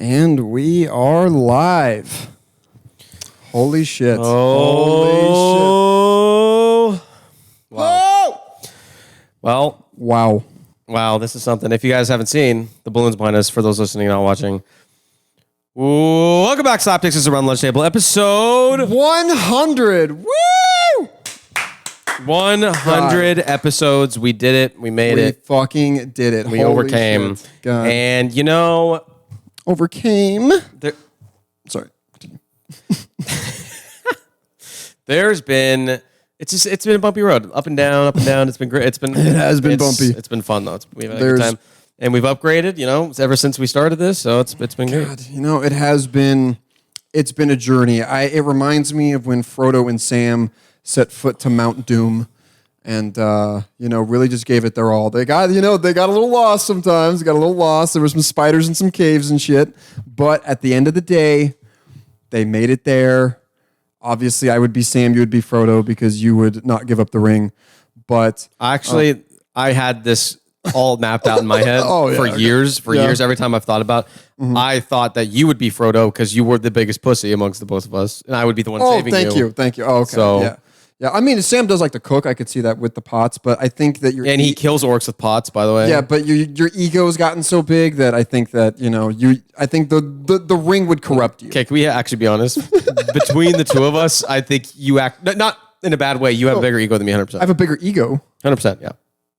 And we are live. Holy shit. Oh. Holy shit. Wow. Well. Wow. This is something. If you guys haven't seen the balloons behind us, for those listening and not watching, welcome back, Slapdicks. This is Around the Lunch Table, episode 100. Woo! 100 episodes. We did it. We made it. We fucking did it. We Holy overcame. Shit. God. And you know... Overcame? Sorry. There's been... It's been a bumpy road. Up and down. It's been great. It has been bumpy. It's been fun, though. We've had a good time. And we've upgraded, ever since we started this. So it's been great. God, it has been... It's been a journey. It reminds me of when Frodo and Sam set foot to Mount Doom and, really just gave it their all. They got a little lost sometimes. They got a little lost. There were some spiders in some caves and shit. But at the end of the day, they made it there. Obviously, I would be Sam, you would be Frodo because you would not give up the ring. But actually, I had this all mapped out in my head for years. Every time I've thought about, I thought that you would be Frodo because you were the biggest pussy amongst the both of us, and I would be the one saving you. Thank you. Oh, okay. So, yeah. I mean, Sam does like to cook. I could see that with the pots, but I think that he kills orcs with pots. By the way, yeah. But your ego has gotten so big that I think that I think the ring would corrupt you. Okay, can we actually be honest? Between the two of us, I think you act not in a bad way. You have a bigger ego than me, 100%. I have a bigger ego. 100%. Yeah.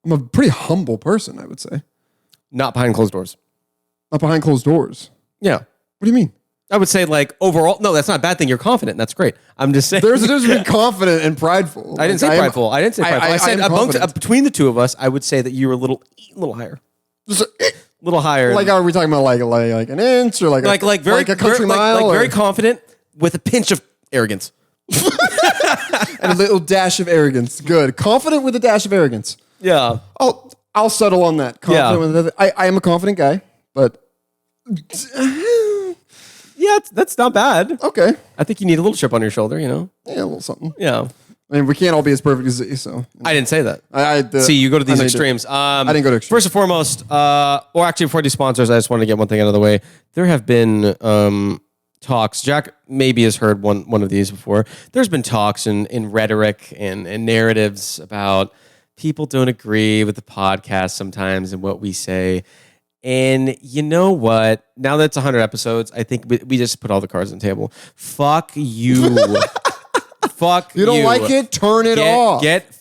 I'm a pretty humble person, I would say. Not behind closed doors. Not behind closed doors. Yeah. What do you mean? I would say, like, overall, no, that's not a bad thing. You're confident. That's great. I'm just saying. There's a difference between confident and prideful. I didn't say prideful. I said between the two of us, I would say that you were a little higher. Just a little higher. Like, are we talking about like an inch or like a country mile? Very confident with a pinch of arrogance. And a little dash of arrogance. Good. Confident with a dash of arrogance. Yeah. I'll settle on that. I am a confident guy, but... Yeah, that's not bad. Okay. I think you need a little chip on your shoulder, Yeah, a little something. Yeah. I mean, we can't all be as perfect as Z, so... I didn't say that. See, you go to these extremes. I didn't go to extremes. First and foremost, or actually before these sponsors, I just wanted to get one thing out of the way. There have been talks. Jack maybe has heard one of these before. There's been talks in rhetoric and narratives about people don't agree with the podcast sometimes and what we say. And you know what? Now that it's 100 episodes, I think we just put all the cards on the table. Fuck you. Fuck you. You don't like it? Turn it off. Get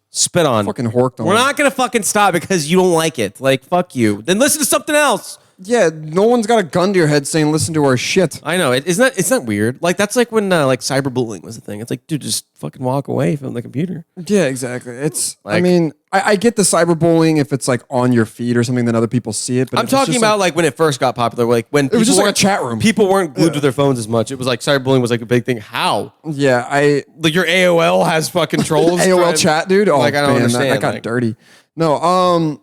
spit on. Fucking horked on. We're not going to fucking stop because you don't like it. Like, fuck you. Then listen to something else. Yeah, no one's got a gun to your head saying, listen to our shit. I know. It's not weird. Like, that's like when like cyberbullying was a thing. It's like, dude, just fucking walk away from the computer. Yeah, exactly. It's, like, I mean, I get the cyberbullying if it's like on your feed or something that other people see it. But I'm talking about like when it first got popular, like when it was just like a chat room. People weren't glued to their phones as much. It was like cyberbullying was like a big thing. How? Yeah, like your AOL has fucking trolls. AOL chat, dude. Oh, like I don't understand. That got dirty. No,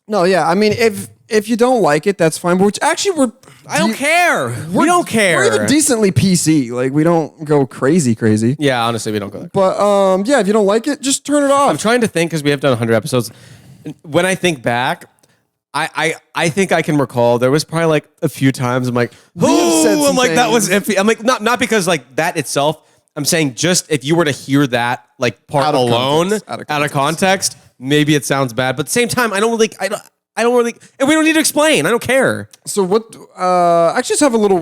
yeah. I mean, if you don't like it, that's fine. Which actually I don't care. We don't care. We're even decently PC. Like we don't go crazy. Yeah, honestly, we don't go there. But yeah, if you don't like it, just turn it off. I'm trying to think because we have done 100 episodes. When I think back, I think I can recall there was probably like a few times I'm like, I'm like that was iffy. I'm like not because like that itself. I'm saying just if you were to hear that like part alone out of context, maybe it sounds bad. But at the same time, I don't really, and we don't need to explain. I don't care. So what? I just have a little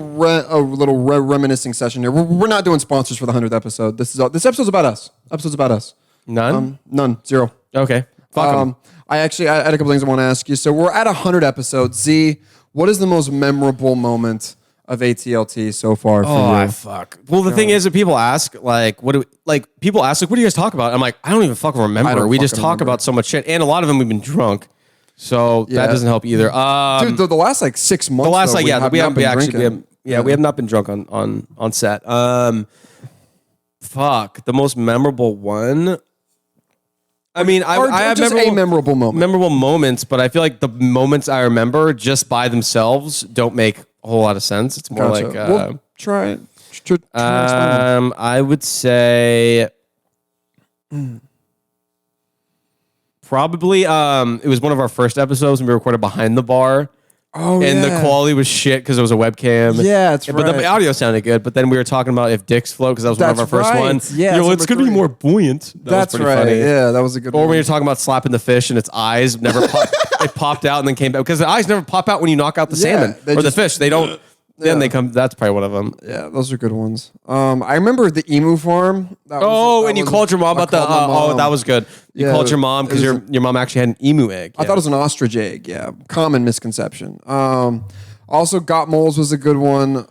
reminiscing session here. We're not doing sponsors for the 100th episode. This episode's about us. None. None. Zero. Okay. Fuck 'em. I had a couple things I want to ask you. So we're at 100 episodes. Z, what is the most memorable moment of ATLT so far for you? Fuck. Well, the thing is that people ask, like, what do you guys talk about? I'm like, I don't even fucking remember. We just talk about so much shit. And a lot of them we've been drunk. So that doesn't help either. Dude, the last like 6 months. The last we have not been drunk on set. Fuck, the most memorable one. I mean, I have memorable moments, but I feel like the moments I remember just by themselves don't make a whole lot of sense. It's more like well, try I would say. Probably, it was one of our first episodes and we recorded behind the bar. Oh, and the yeah. quality was shit because it was a webcam. Yeah, that's But the right. audio sounded good. But then we were talking about if dicks float because that was one of our That's first right. ones. Yeah, Yo, that's it's gonna be number more buoyant. That's was pretty right. funny. Yeah, that was a good Or one. when you're talking about slapping the fish and its eyes never pop, it popped out and then came back because the eyes never pop out when you knock out the salmon they or just- the fish. They don't. Then they come. That's probably one of them. Yeah, those are good ones. I remember the emu farm. That Oh, that and you was- called your mom I about the. called my mom. Oh, that was good. You Yeah, called your mom because it was your mom actually had an emu egg. I thought it was an ostrich egg. Yeah, common misconception. Also, Got Moles was a good one.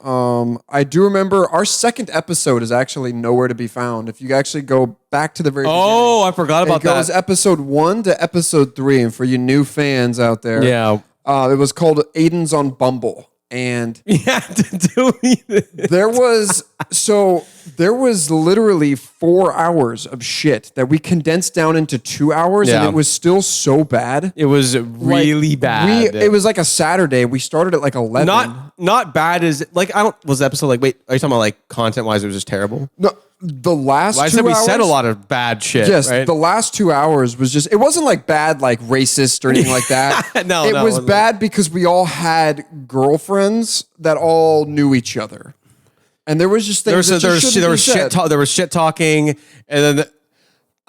I do remember our second episode is actually nowhere to be found. If you actually go back to the very Oh, I forgot beginning, about it goes that. episode 1 to episode 3. And for you new fans out there, Yeah. it was called Aiden's on Bumble. And Yeah, there was literally 4 hours of shit that we condensed down into 2 hours, and Yeah. it was still so bad. It was really bad. It was like a Saturday. We started at like 11. not bad as like I don't was the episode like wait are you talking about like content wise it was just terrible? No, the last Well, I 2 said we hours. said a lot of bad shit. Yes, right? the last 2 hours was just. It wasn't like bad, like racist or anything like that. No, it no, was it wasn't. bad because we all had girlfriends that all knew each other, and there was just things there was shit talking and then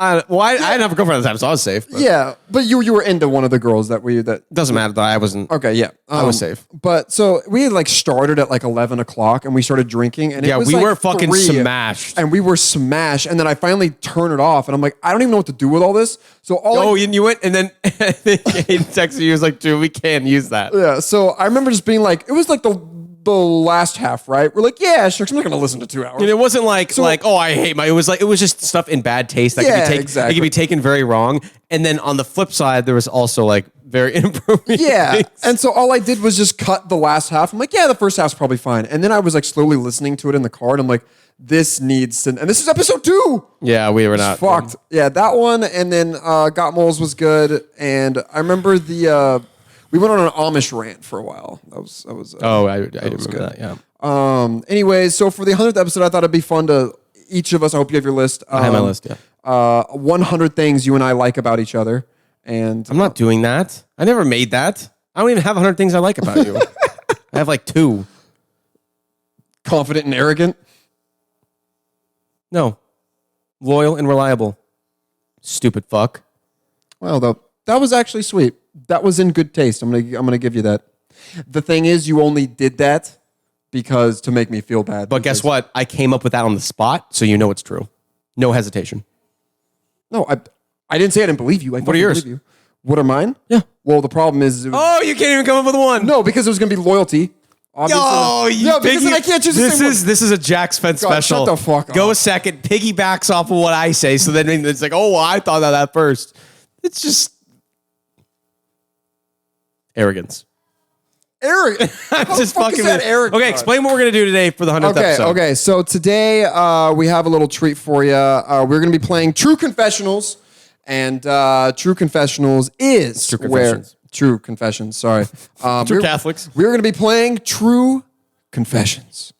I didn't have a girlfriend at the time, so I was safe. But Yeah, but you were into one of the girls that doesn't matter though. I wasn't. Okay, yeah, I was safe. But so we had like started at like 11 o'clock, and we started drinking, and Yeah, it was we like were fucking 3, smashed. and we were smashed, and then I finally turned it off, and I'm like, I don't even know what to do with all this. So Oh, and you went and then Hayden texted you. He was like, "Dude, we can't use that." yeah. So I remember just being like, it was like the last half, right? We're like, yeah, sure, 'cause I'm not gonna listen to 2 hours. And it wasn't like oh I hate my. It was just stuff in bad taste that Yeah, could be taken. exactly. It could be taken very wrong. And then on the flip side, there was also like very inappropriate. Yeah. things. And so all I did was just cut the last half. I'm like, yeah, the first half's probably fine. And then I was like slowly listening to it in the car, and I'm like, this needs to. And this is episode 2. Yeah, we were not Fucked. Yeah, that one. And then Got Moles was good. And I remember we went on an Amish rant for a while. That was. Oh, I remember that. Yeah. Anyways, so for the 100th episode, I thought it'd be fun to each of us. I hope you have your list. I have my list. Yeah. 100 things you and I like about each other. And I'm not doing that. I never made that. I don't even have 100 things I like about you. I have like 2. confident and arrogant. No. Loyal and reliable. Stupid fuck. Well, that was actually sweet. That was in good taste. I'm gonna give you that. The thing is, you only did that because to make me feel bad. But guess what? I came up with that on the spot, so you know it's true. No hesitation. No, I didn't say I didn't believe you. I What are yours? Believe you. What are mine? Yeah. Well, the problem is, Oh, you can't even come up with one. no, because it was gonna be loyalty. Obviously. Oh, you no, because then I can't choose the same one. This is a Jack's Fence God, special. shut the fuck Go up. a second. Piggybacks off of what I say, so then it's like, oh, well, I thought of that first. It's just arrogance. Arrogant. I'm How just the fuck fucking is that with- arrogant? Okay, explain what we're gonna do today for the 100th Okay, episode. okay. So today we have a little treat for you. We're going to be playing True Confessionals, and True Confessionals is True Confessions. True Confessions. Sorry, True Catholics. We're going to be playing True Confessions.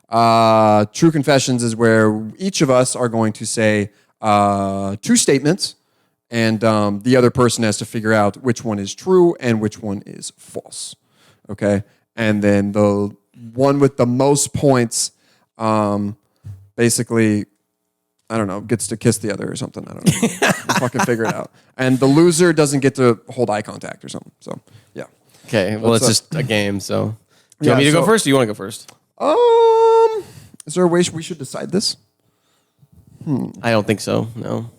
True Confessions is where each of us are going to say 2 statements, and the other person has to figure out which one is true and which one is false. Okay, and then the one with the most points, basically, I don't know, gets to kiss the other or something. I don't know. We'll fucking figure it out. And the loser doesn't get to hold eye contact or something. So yeah. Okay, well, it's just a game. So, do you Yeah, want me to go so- first, or you want to go first? Is there a way we should decide this? I don't think so. No.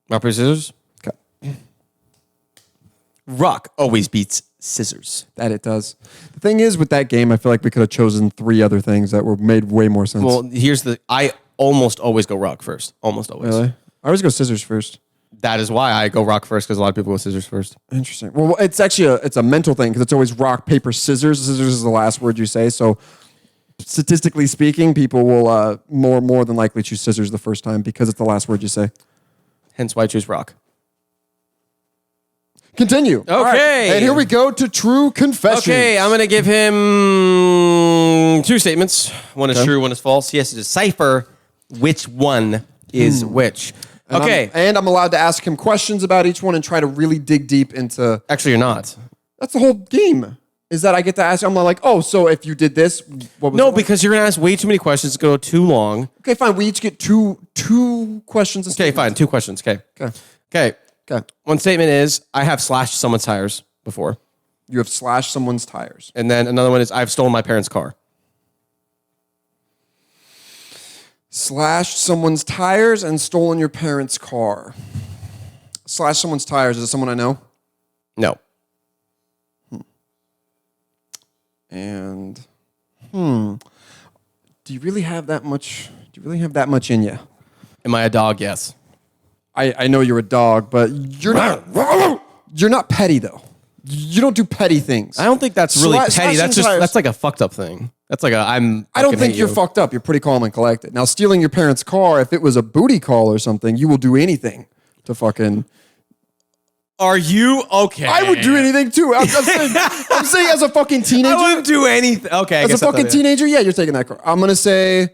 Rock, paper, scissors. Okay. Rock always beats scissors. That it does. The thing is, with that game, I feel like we could have chosen 3 other things that were made way more sense. Well, I almost always go rock first. Almost always. Really? I always go scissors first. That is why I go rock first, because a lot of people go scissors first. Interesting. Well, it's actually it's a mental thing because it's always rock, paper, scissors. Scissors is the last word you say. So statistically speaking, people will more than likely choose scissors the first time because it's the last word you say. Hence why I choose rock. Continue. Okay. All right. And here we go to True Confessions. Okay, I'm going to give him 2 statements. One is true, one is false. He has to decipher which one is which. And Okay. I'm allowed to ask him questions about each one and try to really dig deep into. Actually, you're not. That's the whole game. Is that I get to ask? I'm like, oh, so if you did this, what was No, it? because you're gonna ask way too many questions. It's gonna go too long. Okay, fine. We each get two questions. Okay, fine. 2 questions. Okay. Okay. Okay. One statement is I have slashed someone's tires before, You have slashed someone's tires. and then another one is I've stolen my parents' car. Slashed someone's tires and stolen your parents' car. Slashed someone's tires. Is it someone I know? No. And do you really have that much? Do you really have that much in you? Am I a dog? Yes. I know you're a dog, but you're not. You're not petty though. You don't do petty things. I don't think that's really petty. That's just tires. that's like a fucked up thing. That's like I don't think you're fucked up. You're pretty calm and collected. Now, stealing your parents' car, if it was a booty call or something, you will do anything to fucking. Are you okay? I would do anything too. I'm saying as a fucking teenager. I wouldn't do anything. Okay, I As a guess I fucking thought- teenager, yeah, you're taking that car. I'm gonna say,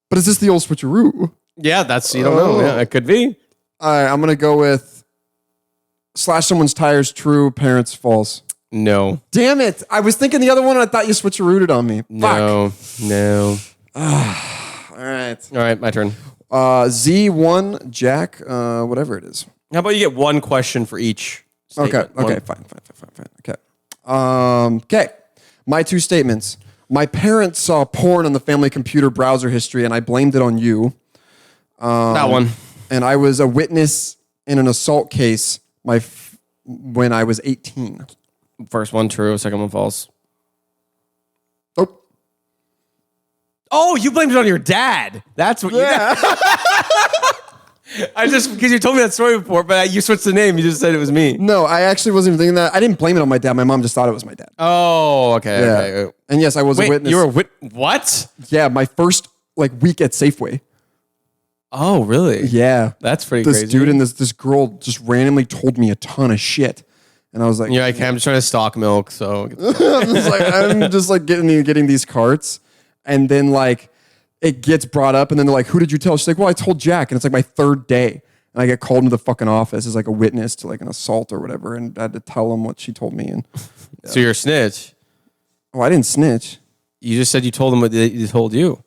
but is this the old switcheroo? Yeah, that's you don't know. Yeah, it could be. All right, I'm gonna go with slash someone's tires. True, parents false. No. Damn it! I was thinking the other one. And I thought you switcherooed on me. Fuck. No. All right. All right, my turn. Z1 Jack. Whatever it is. How about you get one question for each statement? Okay. Fine. Okay. Okay. My 2 statements. My parents saw porn on the family computer browser history, and I blamed it on you. That one. And I was a witness in an assault case when I was 18. First one true, second one false. Oh. Oh, you blamed it on your dad. That's what Yeah. I just because you told me that story before, but you switched the name. You just said it was me. No, I actually wasn't even thinking that. I didn't blame it on my dad. My mom just thought it was my dad. Oh, okay. Yeah. Okay. And yes, I was a Wait, witness. you were what? Yeah, my first week at Safeway. Oh, really? Yeah. That's pretty This crazy. dude and this girl just randomly told me a ton of shit. And I was like, You're like, I'm just trying to stock milk, so I'm just like getting these carts. And then it gets brought up and then they're like, who did you tell? She's like, well, I told Jack. And it's like my 3rd day. And I get called into the fucking office as like a witness to like an assault or whatever. And I had to tell him what she told me. And So you're a snitch. oh, I didn't snitch. You just said you told them what they told you.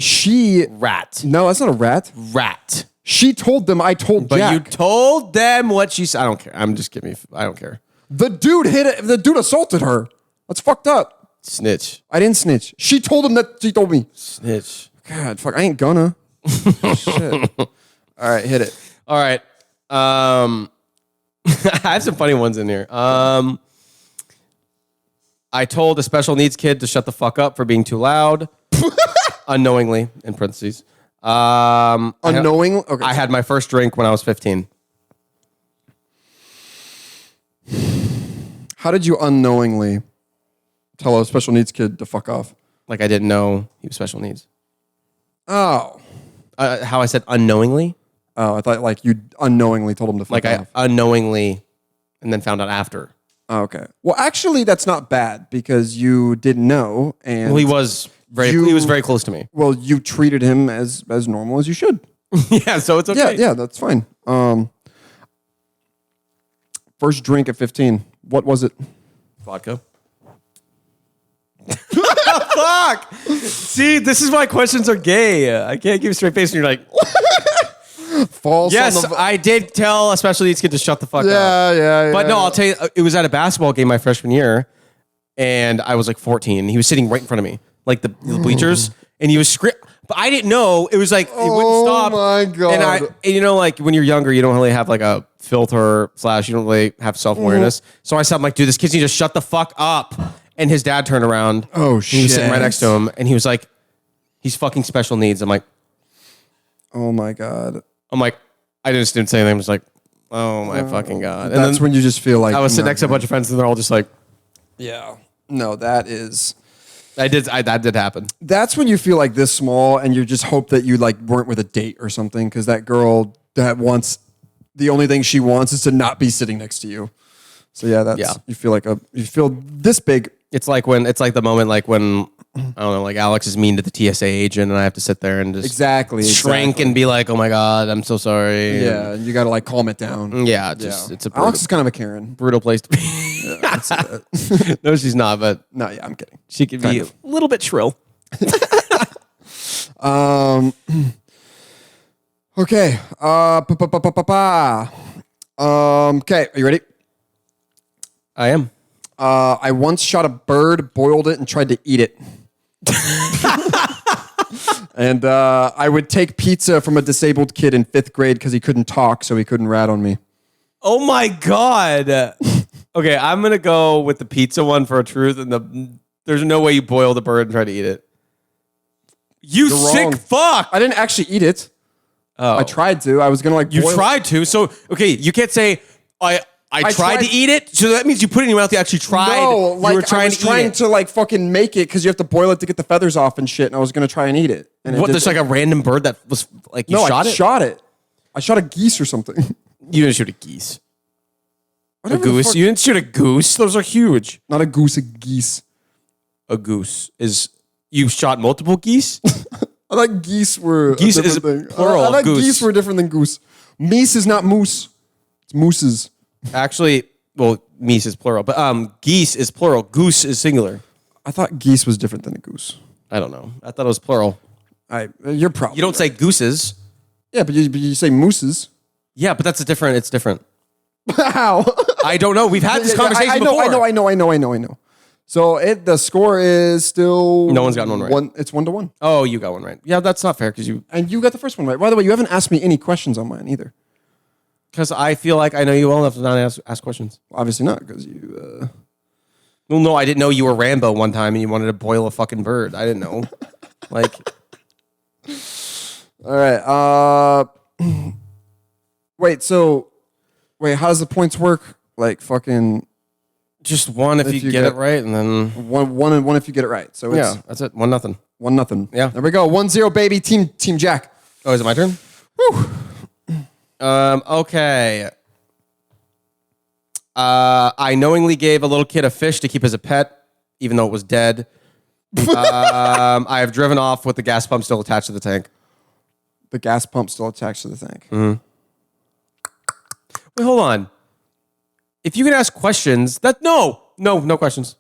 She, Rat. no, that's not a rat. Rat. She told them I told But Jack. you told them what she said. I don't care. I'm just kidding. I don't care. The dude hit it. The dude assaulted her. That's fucked up. Snitch. I didn't snitch. She told him that she told me. Snitch. God, fuck. I ain't gonna. Shit. All right, hit it. All right. I have some funny ones in here. I told a special needs kid to shut the fuck up for being too loud. Unknowingly, in parentheses. Unknowing. Okay. I had my first drink when I was 15. How did you unknowingly tell a special needs kid to fuck off? Like I didn't know he was special needs. Oh. How I said unknowingly? Oh, I thought you unknowingly told him to fuck Like off. I unknowingly and then found out after. Oh, okay. Well, actually, that's not bad because you didn't know, and Well, he was very close to me. well, you treated him as normal as you should. Yeah, so it's okay. Yeah, that's fine. First drink at 15. What was it? Vodka. Fuck! See, this is why questions are gay. I can't give a straight face and you're like, False. yes, On the, I did tell a special needs kid to shut the fuck up. yeah. But no, I'll tell you, it was at a basketball game my freshman year, and I was like 14. And he was sitting right in front of me, like the bleachers, and he was screaming. But I didn't know. It was like, it wouldn't stop. Oh my God. And you know, like when you're younger, you don't really have like a filter / you don't really have self-awareness. So I said, I'm like, dude, this kid needs to shut the fuck up. And his dad turned around. Oh, and he was sitting right shit. next to him, and he was like, he's fucking special needs. I'm like, Oh my God. I just didn't say anything. I was like, oh my fucking God. And That's then when you just feel like I was sitting no, next to a bunch of friends, and they're all just like, Yeah. No, that is. that did happen. That's when you feel like this small, and you just hope that you weren't with a date or something, because that girl that wants the only thing she wants is to not be sitting next to you. So yeah, that's Yeah. you feel this big. It's like the moment like when I don't know, like Alex is mean to the TSA agent, and I have to sit there and just Exactly. shrink and be like, "Oh my god, I'm so sorry." Yeah, and you got to like calm it down. Yeah, it's a brutal, Alex is kind of a Karen. brutal place to be. No, she's not, but No, yeah, I'm kidding. she can be a little bit shrill. Okay. Okay, are you ready? I am. I once shot a bird, boiled it, and tried to eat it. And I would take pizza from a disabled kid in 5th grade because he couldn't talk, so he couldn't rat on me. Oh my god. Okay, I'm gonna go with the pizza one for a truth, and there's no way you boil the bird and try to eat it. You You're sick wrong. fuck. I didn't actually eat it. Oh. I tried to. I was gonna like. You boil tried to. So okay, you can't say I tried to eat it. So that means you put it in your mouth. You actually tried. No, like you were I was trying to like fucking make it because you have to boil it to get the feathers off and shit. And I was gonna try and eat it. And What? There's like a random bird that was like you shot I it. shot it. I shot a geese or something. You didn't shoot a geese. A Whatever the goose. fuck- You didn't shoot a goose. Those are huge. Not a goose, a geese. A goose is. You shot multiple geese. I thought geese were Geese a is different thing. plural I of thought goose. geese were different than goose. Meese is not moose. It's mooses. Actually, well, meese is plural, but geese is plural. Goose is singular. I thought geese was different than a goose. I don't know. I thought it was plural. You're probably. You don't say gooses. Yeah, but you say mooses. Yeah, but that's different. It's different. How? I don't know. We've had this conversation I know, before. I know. So the score is still No one's gotten one right. It's 1-1. Oh, you got one right. Yeah, that's not fair because And you got the first one right. By the way, you haven't asked me any questions on mine either. I feel like I know you well enough to not ask questions. Obviously not, because you. Well, no, I didn't know you were Rambo one time and you wanted to boil a fucking bird. I didn't know. Like, All right. Wait. How does the points work? Like fucking just one if you get it right, and then one and one if you get it right. So it's yeah, that's it. 1-0. 1-0. Yeah. There we go. 1-0, baby. Team Jack. Oh, is it my turn? Whew. Okay. I knowingly gave a little kid a fish to keep as a pet, even though it was dead. I have driven off with the gas pump still attached to the tank. The gas pump still attached to the tank. Wait, hold on. If you can ask questions, no questions.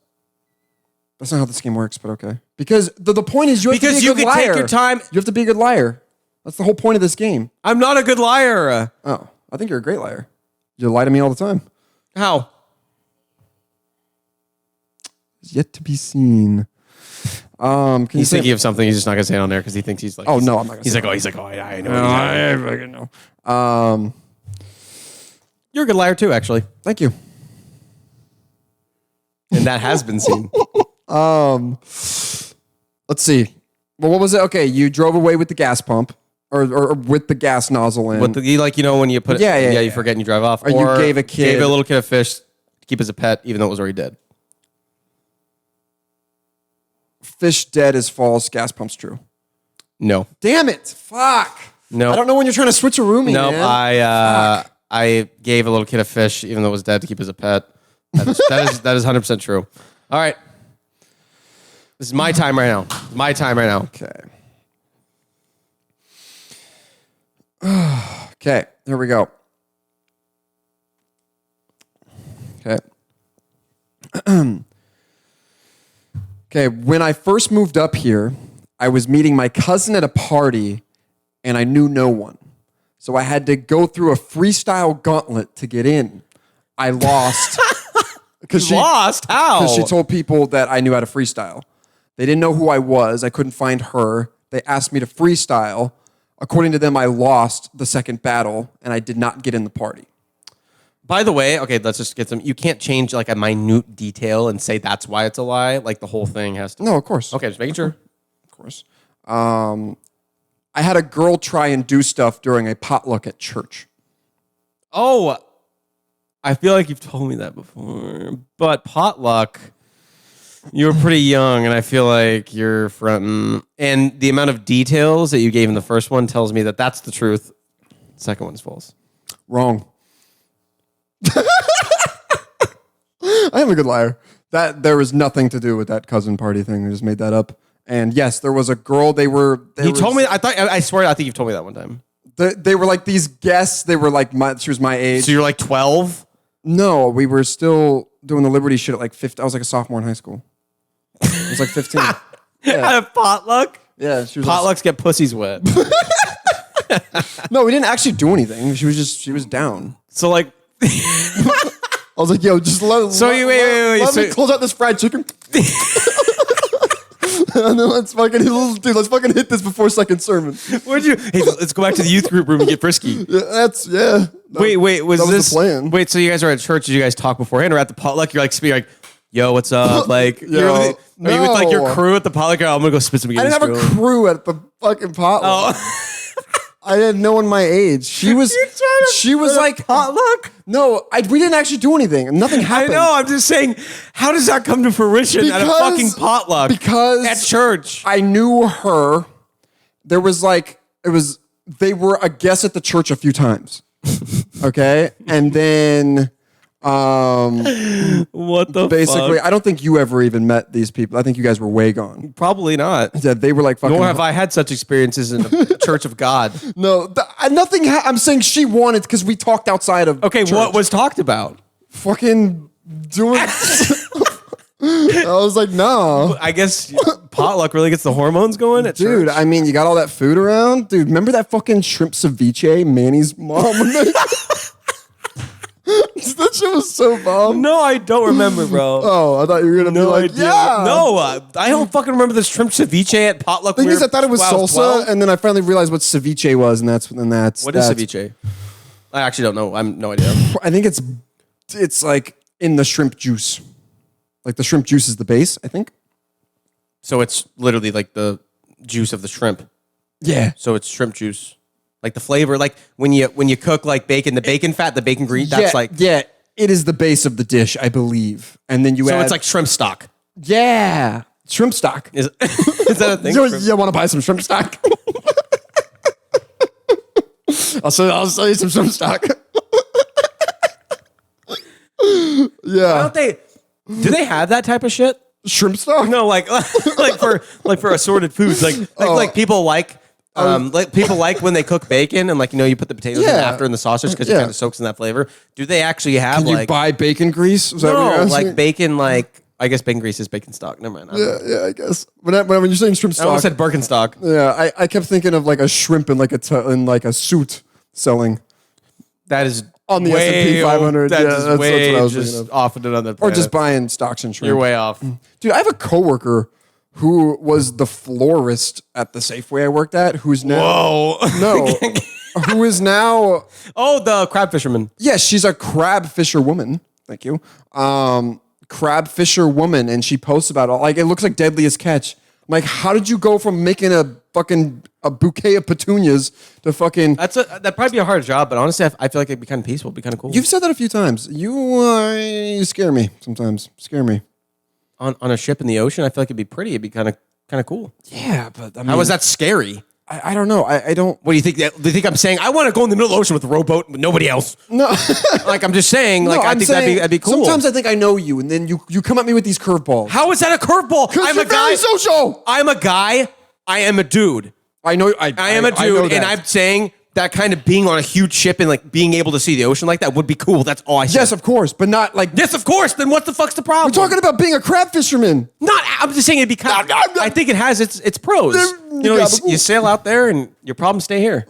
That's not how this game works, but okay. Because the point is you have to be a you good can liar. take your time. You have to be a good liar. That's the whole point of this game. I'm not a good liar. Oh, I think you're a great liar. You lie to me all the time. How? It's yet to be seen. Can you He's say? thinking of something. He's just not gonna say it on there because he thinks he's like. Oh he's- no, I'm not. Gonna He's say like, that. he's like, I know. No, what he's I fucking know. You're a good liar too, actually, Thank you. and that has been seen. Let's see. Well, what was it? Okay, you drove away with the gas pump, or with the gas nozzle in. But when you put it, Yeah, you forget and you drive off, Or you gave a kid- a little kid a fish to keep as a pet, even though it was already dead. Fish dead is false. Gas pump's true. No, Damn it! Fuck. no, I don't know when you're trying to switch a roomie. no. Man. I gave a little kid a fish, even though it was dead, to keep as a pet. That is 100% true. All right, this is my time right now. My time right now. Okay. Okay. Here we go. Okay. Okay. When I first moved up here, I was meeting my cousin at a party, and I knew no one. So I had to go through a freestyle gauntlet to get in. I lost. Because Lost? How? Because she told people that I knew how to freestyle. They didn't know who I was. I couldn't find her. They asked me to freestyle. According to them, I lost the second battle, and I did not get in the party. By the way, okay, let's just get some. You can't change like a minute detail and say that's why it's a lie. Like the whole thing has to. No, of course. Okay, just making sure. Of course. I had a girl try and do stuff during a potluck at church. Oh, I feel like you've told me that before. But potluck, you were pretty young, and I feel like you're fronting. And the amount of details that you gave in the first one tells me that that's the truth. Second one's false. Wrong. I am a good liar. That there was nothing to do with that cousin party thing. I just made that up. And yes, there was a girl. He told me. I swear. I think you've told me that one time. They were like these guests. They were like she was my age. So you're like 12. No, we were still doing the Liberty shit at like 15. I was like a sophomore in high school. I was like 15. At a potluck. Yeah, she was Potlucks get pussies wet. No, we didn't actually do anything. She was down. So like, I was like, yo, just let me close out this fried chicken. And then let's fucking hit this before second sermon. Where'd you? Hey, let's go back to the youth group room and get frisky. Yeah. Wait, was this the plan? Wait, so you guys were at church? Did you guys talk beforehand, or at the potluck? You're like speaking like, "Yo, what's up?" Like, are you with like your crew at the potluck? I'm gonna go spit some. I didn't have a crew at the fucking potluck. Oh. I had no one my age. She was like potluck. No, we didn't actually do anything. Nothing happened. I know. I'm just saying, how does that come to fruition at a fucking potluck? Because at church, I knew her. They were a guest at the church a few times. Okay, and then what the basically, fuck? I don't think you ever even met these people. I think you guys were way gone. Probably not. Yeah, they were like fucking. Nor have I had such experiences in the Church of God. No, nothing. I'm saying she wanted because we talked outside of. Okay, church. what was talked about? Fucking doing. I was like, no. I guess potluck really gets the hormones going at Dude, church. I mean, you got all that food around. Dude, remember that fucking shrimp ceviche Manny's mom would make? That shit was so bomb. No, I don't remember, bro. Oh, I thought you were going to be like, idea. yeah. No, I don't fucking remember the shrimp ceviche at potluck. The thing is, I thought it was salsa, 12. and then I finally realized what ceviche was, and that's... What is ceviche? I actually don't know. I have no idea. I think it's like in the shrimp juice. Like the shrimp juice is the base, I think. So it's literally like the juice of the shrimp. Yeah. So it's shrimp juice. Like the flavor, like when you cook like bacon, the bacon fat, the bacon grease, that's like... Yeah, it is the base of the dish, I believe. And then you add... So it's like shrimp stock. Yeah. Shrimp stock. Is that a thing? You want to buy some shrimp stock? I'll sell you some shrimp stock. Yeah. Why don't they... Do they have that type of shit? Shrimp stock? No, like for assorted foods, like people like people like when they cook bacon and like you put the potatoes in after in the sausage because it kind of soaks in that flavor. Do they actually have Can you buy bacon grease? Is that what you're asking? Like bacon, like I guess bacon grease is bacon stock. Never mind. Yeah, I guess. When you're saying shrimp stock, I almost said Birkenstock. Yeah, I kept thinking of like a shrimp in like a suit selling. That is on the S&P 500. That's what I was just thinking of. off into another planet. Or just buying stocks and shrimp. You're way off. Dude, I have a coworker who was the florist at the Safeway I worked at, who's now... Whoa. No. Who is now... Oh, the crab fisherman. Yes, she's a crab fisher woman. Thank you. Crab fisher woman, and she posts about it. Like, it looks like Deadliest Catch. I'm like, how did you go from making a bouquet of petunias to fucking... That'd probably be a hard job, but honestly, I feel like it'd be kind of peaceful. It'd be kind of cool. You've said that a few times. You scare me sometimes. Scare me. On a ship in the ocean, I feel like it'd be pretty. It'd be kind of cool. Yeah, but I mean... How is that scary? I don't know. I don't... What do you think? Do you think I'm saying I want to go in the middle of the ocean with a rowboat with nobody else? No. Like, I'm just saying, like, I think that'd be cool. Sometimes I think I know you, and then you come at me with these curveballs. How is that a curveball? Because you're very social. I'm a guy. I am a dude. I know. I am a dude, and I'm saying that kind of being on a huge ship and like being able to see the ocean like that would be cool. That's all I said. Yes, of course, but not like... Yes, of course. Then what the fuck's the problem? We're talking about being a crab fisherman. I'm just saying it'd be kind of... I think it has its pros. You sail out there and your problems stay here.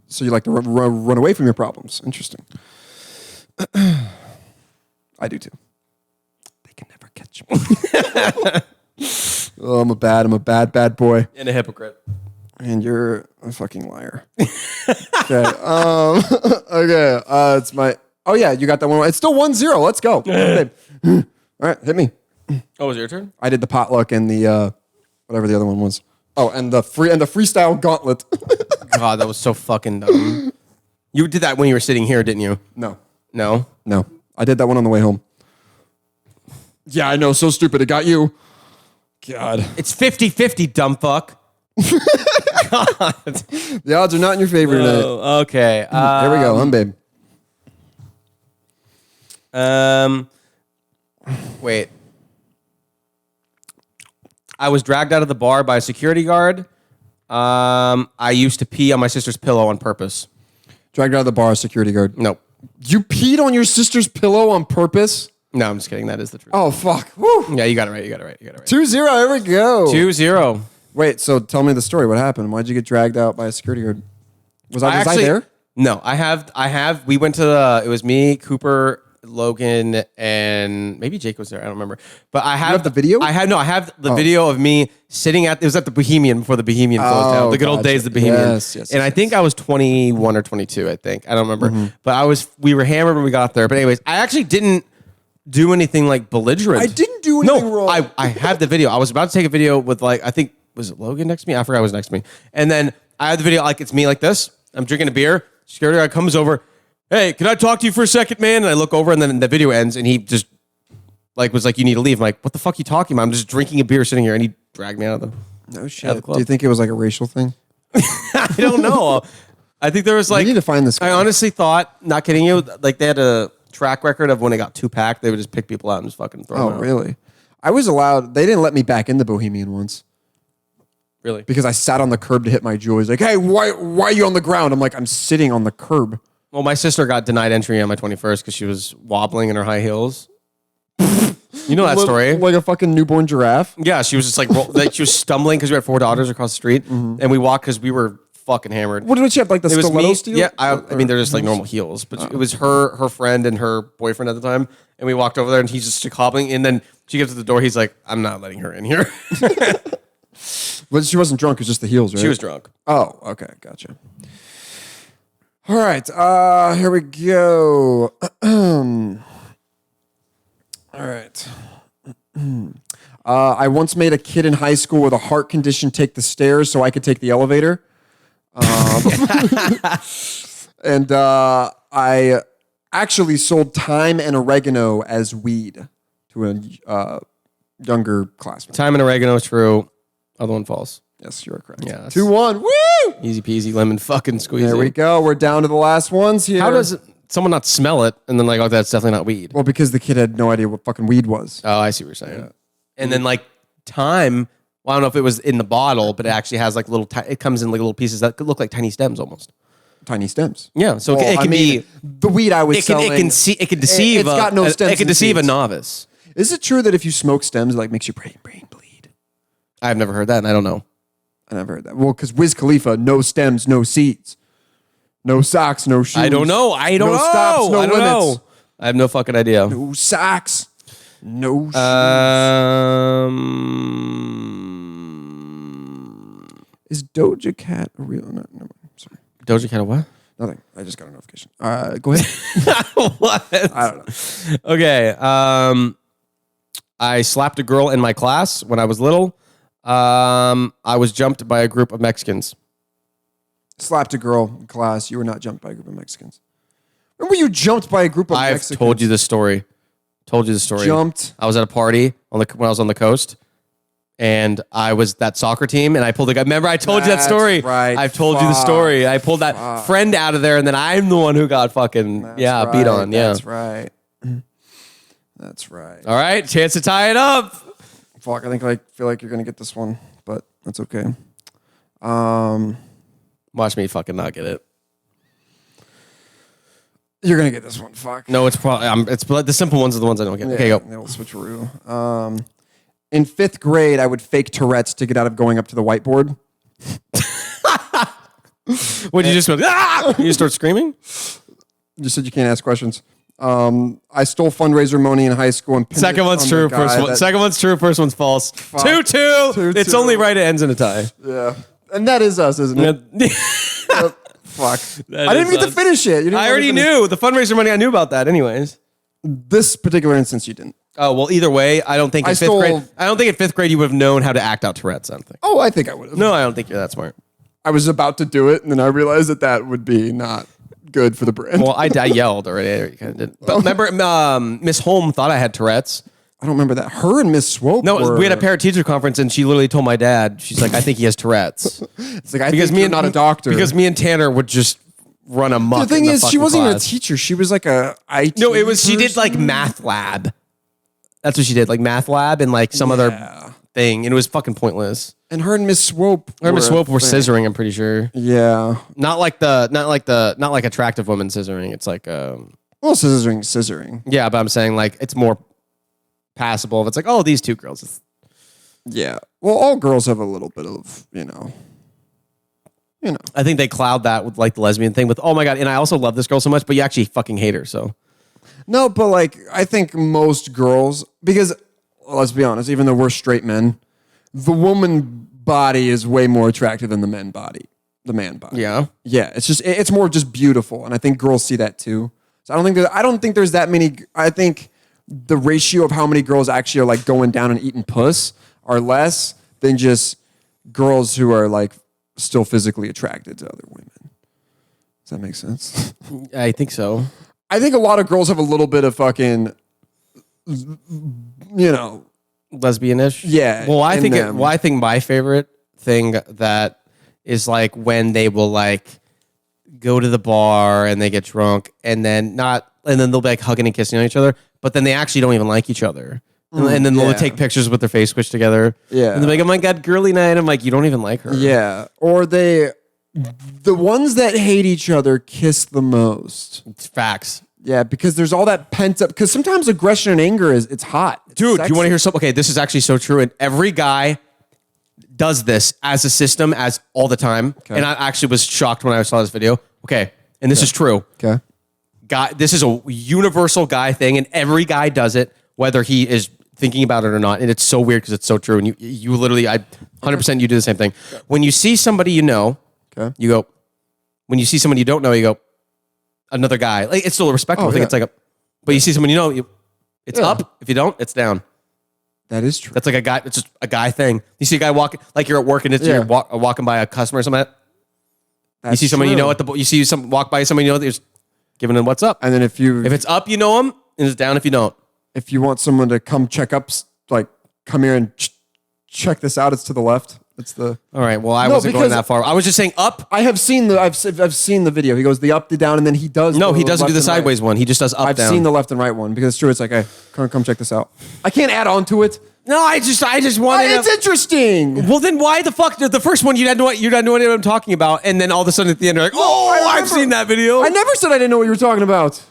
So you like to run away from your problems. Interesting. I do too. They can never catch me. Oh, I'm a bad boy. And a hypocrite. And you're a fucking liar. Okay. Okay. It's my... Oh, yeah, you got that one. It's still 1-0. Let's go. All right, hit me. Oh, was it your turn? I did the potluck and the... whatever the other one was. Oh, and the freestyle gauntlet. God, that was so fucking dumb. You did that when you were sitting here, didn't you? No. No? No. I did that one on the way home. Yeah, I know. So stupid. It got you. God. It's 50-50, dumb fuck. God. The odds are not in your favor tonight. Okay. There we go, babe. Wait. I was dragged out of the bar by a security guard. I used to pee on my sister's pillow on purpose. Dragged out of the bar, security guard. Nope. You peed on your sister's pillow on purpose? No, I'm just kidding. That is the truth. Oh, fuck. Woo. Yeah, you got it right. 2-0. Here we go. 2-0. Wait, so tell me the story. What happened? Why'd you get dragged out by a security guard? Was I there? No, I have. We went to it was me, Cooper, Logan, and maybe Jake was there. I don't remember. But I have the video? I have the video of me sitting it was at the Bohemian before the Bohemian closed down. The good old days of the Bohemian. Yes, I think I was 21 or 22, I think. I don't remember. But we were hammered when we got there. But anyways, I actually didn't do anything like belligerent. I didn't do anything wrong. I have the video. I was about to take a video with I think, was it Logan next to me? I forgot who was next to me. And then I had the video, it's me like this. I'm drinking a beer. Security guard comes over. Hey, can I talk to you for a second, man? And I look over and then the video ends and he just was like, you need to leave. I'm like, what the fuck are you talking about? I'm just drinking a beer sitting here. And he dragged me out of No shit. Do you think it was like a racial thing? I don't know. I think there was We need to find this guy. I honestly thought, not kidding you, they had a track record of when it got too packed, they would just pick people out and just fucking throw them out. Oh, really? I was allowed. They didn't let me back in the Bohemian once. Really? Because I sat on the curb to hit my jewelry. He's like, hey, why are you on the ground? I'm like, I'm sitting on the curb. Well, my sister got denied entry on my 21st because she was wobbling in her high heels. You know that story? Like a fucking newborn giraffe. Yeah, she was just she was stumbling because we had 4 daughters across the street, and we walked because we were fucking hammered. What did she have, like the stiletto steel? Yeah, I mean they're just like normal heels, but it was her friend and her boyfriend at the time, and we walked over there, and he's just hobbling, and then she gets to the door, he's like, I'm not letting her in here. But she wasn't drunk, it was just the heels, right? She was drunk. Oh, okay, gotcha. All right, here we go. All right. I once made a kid in high school with a heart condition take the stairs so I could take the elevator. And I actually sold thyme and oregano as weed to a younger classmate. Thyme and oregano is true. Other one false. Yes, you're correct. Yeah, 2-1. Woo! Easy peasy lemon fucking squeezy. There we go. We're down to the last ones here. How does someone not smell it and then oh, that's definitely not weed? Well, because the kid had no idea what fucking weed was. Oh, I see what you're saying. Yeah. And then thyme, well, I don't know if it was in the bottle, but it actually has it comes in little pieces that could look like tiny stems almost. Tiny stems. Yeah, so it can be the weed I was selling. It can deceive. It's got no stems. It can deceive a novice. Is it true that if you smoke stems, it makes your brain bleed? I've never heard that, and I don't know. I never heard that. Well, because Wiz Khalifa, no stems, no seeds, no socks, no shoes. I don't know. I don't know. Stops, no limits. Know. I have no fucking idea. No socks, no shoes. Is Doja Cat a real? No, sorry. Doja Cat a what? Nothing. I just got a notification. Go ahead. What? I don't know. Okay. I slapped a girl in my class when I was little. I was jumped by a group of Mexicans. Slapped a girl in class. You were not jumped by a group of Mexicans. Remember you jumped by a group of Mexicans? I've told you this story. Jumped. I was at a party when I was on the coast. And I was that soccer team, and I pulled a guy. Remember, I told you that story. Right. I've told you the story. I pulled that friend out of there, and then I'm the one who got fucking beat on. Yeah, that's right. That's right. All right, chance to tie it up. Fuck, I feel like you're gonna get this one, but that's okay. Watch me fucking not get it. You're gonna get this one. Fuck. No, it's probably it's the simple ones are the ones I don't get. Yeah, okay, go. We'll switcheroo. In 5th grade, I would fake Tourette's to get out of going up to the whiteboard. What, you just go, ah! You start screaming? You said you can't ask questions. I stole fundraiser money in high school. And second one's true. Second one's true. First one's false. 2-2. It's only right it ends in a tie. Yeah. And that is us, isn't it? Fuck. I didn't even get to finish it. I already knew. The fundraiser money, I knew about that anyways. This particular instance, you didn't. Oh, well, either way, I don't think in 5th grade you would have known how to act out Tourette's, I don't think. Oh, I think I would have. No, I don't think you're that smart. I was about to do it, and then I realized that would be not good for the brand. Well, I yelled already. I kind of did. But remember, Miss Holm thought I had Tourette's. I don't remember that. Her and Miss Swope. No, we had a parent-teacher conference, and she literally told my dad, she's like, I think he has Tourette's. It's like, because me and not a doctor. Because me and Tanner would just run amok. The thing is, she wasn't even a teacher. She was like a IT. No, it was. She did like math lab. That's what she did, like math lab and like some other thing, and it was fucking pointless. And her and Miss Swope. Her and Miss Swope were thing. scissoring. I'm pretty sure. Yeah. Not like attractive women scissoring. It's like Well, scissoring. yeah, but I'm saying like it's more passable. If it's like, oh, these two girls. It's, Yeah. Well, all girls have a little bit of, you know. I think they cloud that with like the lesbian thing with, oh my God. And I also love this girl so much, but you actually fucking hate her. So No, but like, I think most girls, because let's be honest, even though we're straight men, the woman body is way more attractive than the man body. yeah. Yeah. It's more just beautiful. And I think girls see that too. So I don't think there's that many. I think the ratio of how many girls actually are like going down and eating puss are less than just girls who are like still physically attracted to other women. Does that make sense? I think so. I think a lot of girls have a little bit of fucking, you know, Lesbianish. Yeah. Well, I think them. I think my favorite thing that is like when they will like go to the bar and they get drunk and then they'll be like hugging and kissing on each other, but then they actually don't even like each other. And then they'll take pictures with their face squished together. Yeah. And they're like, oh my God, girly night. I'm like, you don't even like her. Yeah. Or the ones that hate each other kiss the most. It's facts. Yeah, because there's all that pent up. Because sometimes aggression and anger it's hot. It's Dude, sexy. you want to hear something? Okay, this is actually so true. And every guy does this as a system as all the time. Okay. And I actually was shocked when I saw this video. Okay. And this is true. Okay. Guy, this is a universal guy thing, and every guy does it, whether he is thinking about it or not. And it's so weird because it's so true. And you literally, 100% you do the same thing. When you see somebody you know, Okay. you go. When you see somebody you don't know, you go. Another guy. Like it's still a respectable thing. yeah. It's like but you see someone you know, it's up. If you don't, it's down. That is true. That's like a guy. It's just a guy thing. You see a guy walking, like you're at work and you're walking by a customer or something. You see someone you know you see some walk by someone you know, they're just giving them what's up. And then if it's up, you know them, and it's down if you don't. if you want someone to come check up, like come here and check this out, it's to the left. It's the. All right. Well, I wasn't going that far. I was just saying up. I have seen I've seen the video. He goes the up, the down, and then he does. No, he doesn't do the left and sideways right. one. He just does up, I've down. seen the left and right one because it's true. It's like, hey, come check this out. I can't add on to it. No, I just wanted. It's interesting. Well, then why the fuck the first one you didn't know what I'm talking about, and then all of a sudden at the end you're like, I've seen that video. I never said I didn't know what you were talking about.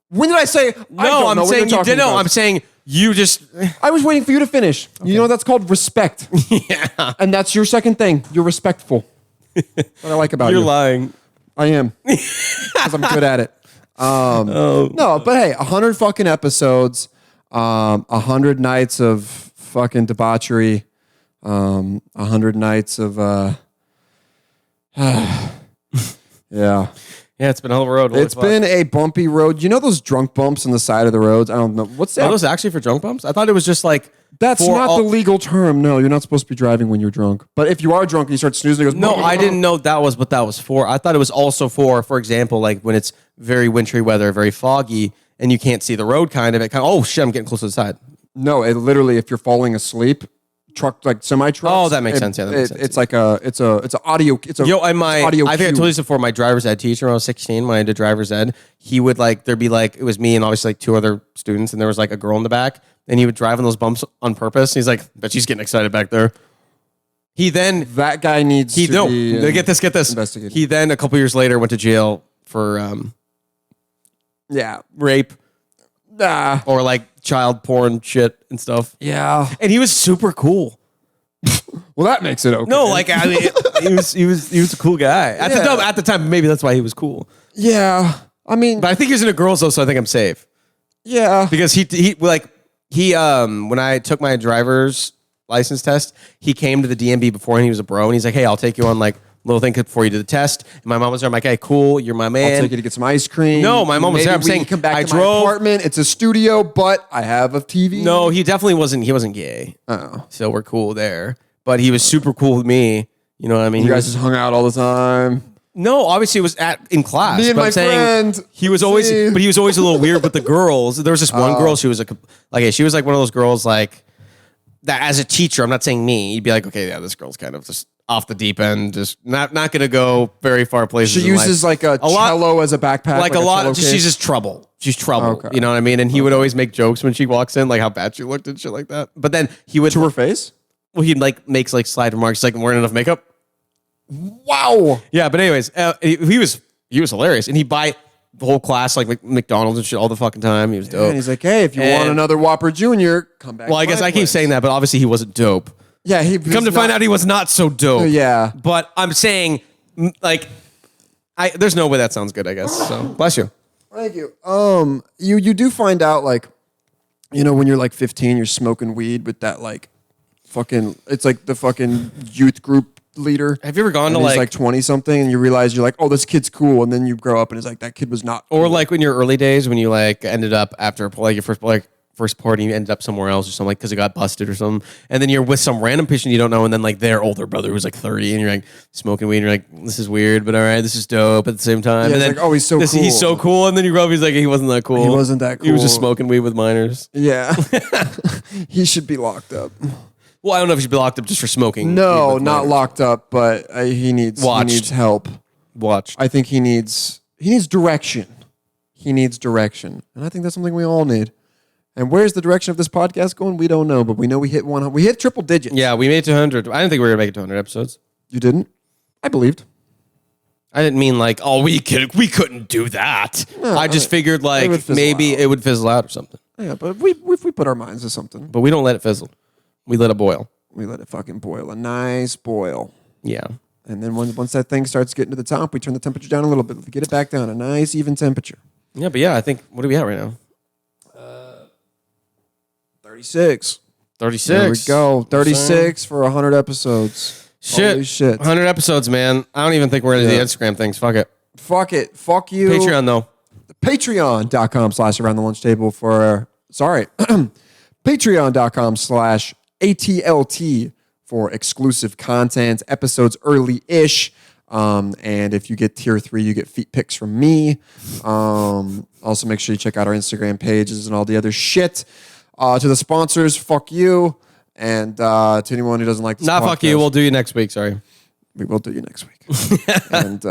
When did I say? No, I'm saying you didn't know. I'm saying you just. I was waiting for you to finish. Okay. You know that's called respect. Yeah. And that's your second thing. You're respectful. What I like about you. You're lying. I am. Because I'm good at it. No, but hey, 100 fucking episodes, 100 nights of fucking debauchery, 100 nights of yeah. Yeah, it's been a hell of a road. It's been a bumpy road. You know those drunk bumps on the side of the roads? I don't know. What's that? Are those actually for drunk bumps? I thought it was just like That's not the legal term. No, you're not supposed to be driving when you're drunk. But if you are drunk and you start snoozing, it goes. No, I didn't know that was what that was for. I thought it was also for example, like when it's very wintry weather, very foggy, and you can't see the road. Oh shit, I'm getting close to the side. No, it literally, if you're falling asleep, like semi trucks. Oh, that makes sense. Yeah, that makes sense. It's like it's audio. It's a audio. I think I told you this before. My driver's ed teacher when I was 16, when I did driver's ed, he would there'd be it was me and obviously like two other students, and there was like a girl in the back, and he would drive on those bumps on purpose. He's like, but she's getting excited back there. That guy needs to be get this. investigated. He then a couple years later went to jail for rape or like child porn shit and stuff. Yeah. And he was super cool. Well, that makes it okay. No, like I mean, he was a cool guy at the time. Maybe that's why he was cool. Yeah, I mean, But I think he was into girls though, so I think I'm safe. Yeah, Because he when I took my driver's license test, he came to the DMV before and he was a bro, and he's like, hey, I'll take you on like little thing before you do the test. And my mom was there. I'm like, hey, cool, you're my man. I'll take you to get some ice cream. No, my mom was there. I'm saying come back I to my drove. apartment. It's a studio, but I have a TV. No, he definitely wasn't. He wasn't gay. Oh, So we're cool there. But he was super cool with me. You know what I mean? you guys just hung out all the time. No, obviously it was in class. Me and but my I'm saying friend. he was always, See? but he was always a little weird with the girls. There was this one girl. She was she was like one of those girls like that as a teacher. I'm not saying me. You'd be like, okay, yeah, this girl's kind of just off the deep end, just not going to go very far places. She uses like a cello as a backpack. Like a lot. She's just trouble. She's trouble. Okay. You know what I mean? And he would always make jokes when she walks in, like how bad she looked and shit like that. But then he would to her face. Well, he like makes like slight remarks, like I'm wearing enough makeup. Wow. Yeah, but anyways, he was hilarious, and he'd buy the whole class like McDonald's and shit all the fucking time. He was dope. And he's like, hey, if you want another Whopper Jr., come back. Well, I guess I keep saying that, but obviously he wasn't dope. Yeah, Come to find out, he was not so dope. Yeah, but I'm saying, like, there's no way that sounds good. I guess. So bless you. Thank you. You do find out, like, you know, when you're like 15, you're smoking weed with that like fucking. It's like the fucking youth group leader. Have you ever gone to he's like 20 something, and you realize you're like, oh, this kid's cool, and then you grow up and it's like that kid was not. Or cool. like in your early days when you like ended up after like your first party, you ended up somewhere else or something, like because it got busted or something, and then you're with some random patient you don't know, and then like their older brother who's like 30, and you're like smoking weed, and you're like, this is weird, but all right, this is dope at the same time. Yeah, and then like, oh, he's so cool. He's so cool, and then you grow up, he's like, he wasn't that cool. He wasn't that cool. He was just smoking weed with minors. Yeah, he should be locked up. Well, I don't know if he should be locked up just for smoking. No, not locked up, but he needs help. Watched. I think he needs direction. He needs direction, and I think that's something we all need. And where's the direction of this podcast going? We don't know, but we know we hit 100. We hit triple digits. Yeah, we made it to 100. I didn't think we were gonna make it to 100 episodes. You didn't? I believed. I didn't mean like, oh, we couldn't do that. No, I just figured like maybe it would fizzle out or something. Yeah, but if we put our minds to something. But we don't let it fizzle. We let it boil. We let it fucking boil. A nice boil. Yeah. And then once that thing starts getting to the top, we turn the temperature down a little bit. We get it back down. A nice, even temperature. Yeah, but yeah, I think, what are we at right now? 36. 36. There we go. 36 for 100 episodes. Shit. Holy shit. 100 episodes, man. I don't even think we're into the Instagram things. Fuck it. Fuck it. Fuck you. Patreon, though. Patreon.com/around the lunch table for, Patreon.com/ATLT for exclusive content, episodes early-ish. And if you get tier 3, you get feet pics from me. Also, make sure you check out our Instagram pages and all the other shit. To the sponsors, fuck you. And to anyone who doesn't like this Nah, podcast, fuck you. We'll do you next week. Sorry. We will do you next week. And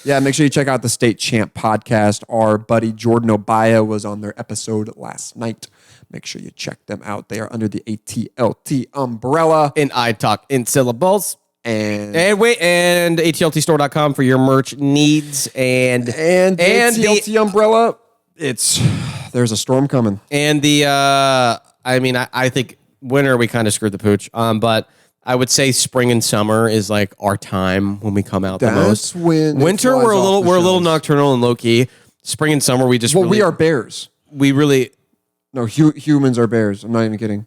yeah, make sure you check out the State Champ podcast. Our buddy Jordan Obaya was on their episode last night. Make sure you check them out. They are under the ATLT umbrella. And I talk in syllables. And ATLTstore.com for your merch needs. And ATLT umbrella. There's a storm coming. And I think winter we kind of screwed the pooch. But I would say spring and summer is like our time when we come out the most. When winter we're a little nocturnal and low key. Spring and summer we just we are bears. We really humans are bears. I'm not even kidding.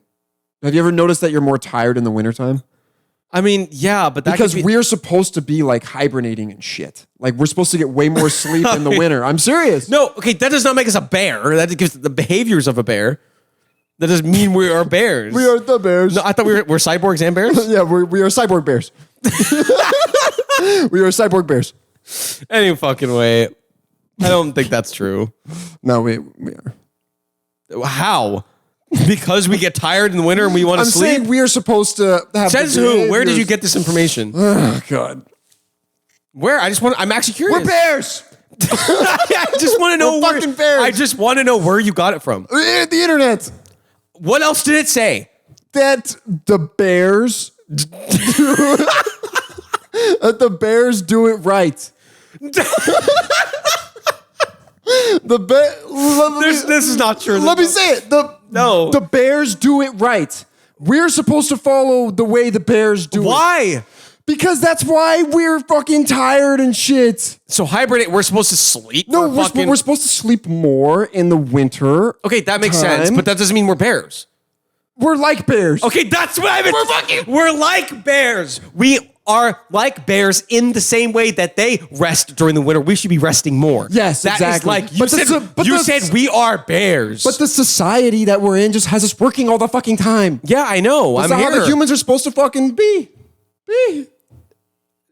Have you ever noticed that you're more tired in the wintertime? I mean, yeah, but because we're supposed to be like hibernating and shit. Like we're supposed to get way more sleep in the winter. I'm serious. No, okay, that does not make us a bear. That gives the behaviors of a bear. That doesn't mean we are bears. We are the bears. No, I thought we're cyborgs and bears. Yeah, we are cyborg bears. We are cyborg bears. Any fucking way. I don't think that's true. No, we are. How? Because we get tired in the winter and we want to sleep? I'm saying we are supposed to have. Says who? Where did you get this information? Oh, God. Where? I'm actually curious. We're bears. I just want to know we're fucking bears. I just want to know where you got it from. The internet. What else did it say? That the bears do it right. This is not true. Let me say it. The bears do it right. We're supposed to follow the way the bears do it. Why? Because that's why we're fucking tired and shit. So hibernate, we're supposed to sleep? No, we're supposed to sleep more in the winter. Okay, that makes sense, but that doesn't mean we're bears. We're like bears. Okay, that's what I meant. We're like bears. We are like bears in the same way that they rest during the winter. We should be resting more. Yes, that exactly. Is like you said we are bears. But the society that we're in just has us working all the fucking time. Yeah, I know. That's not how the humans are supposed to fucking be.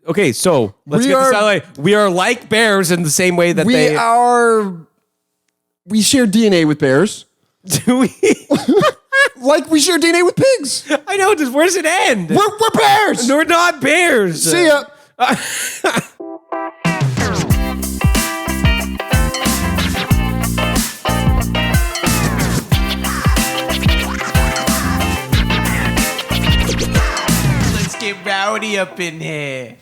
Okay, so let's get this out of the way. We are like bears in the same way that they are. We share DNA with bears. Do we? Like we share DNA with pigs. I know. Where does it end? We're bears. We're not bears. See ya. Let's get rowdy up in here.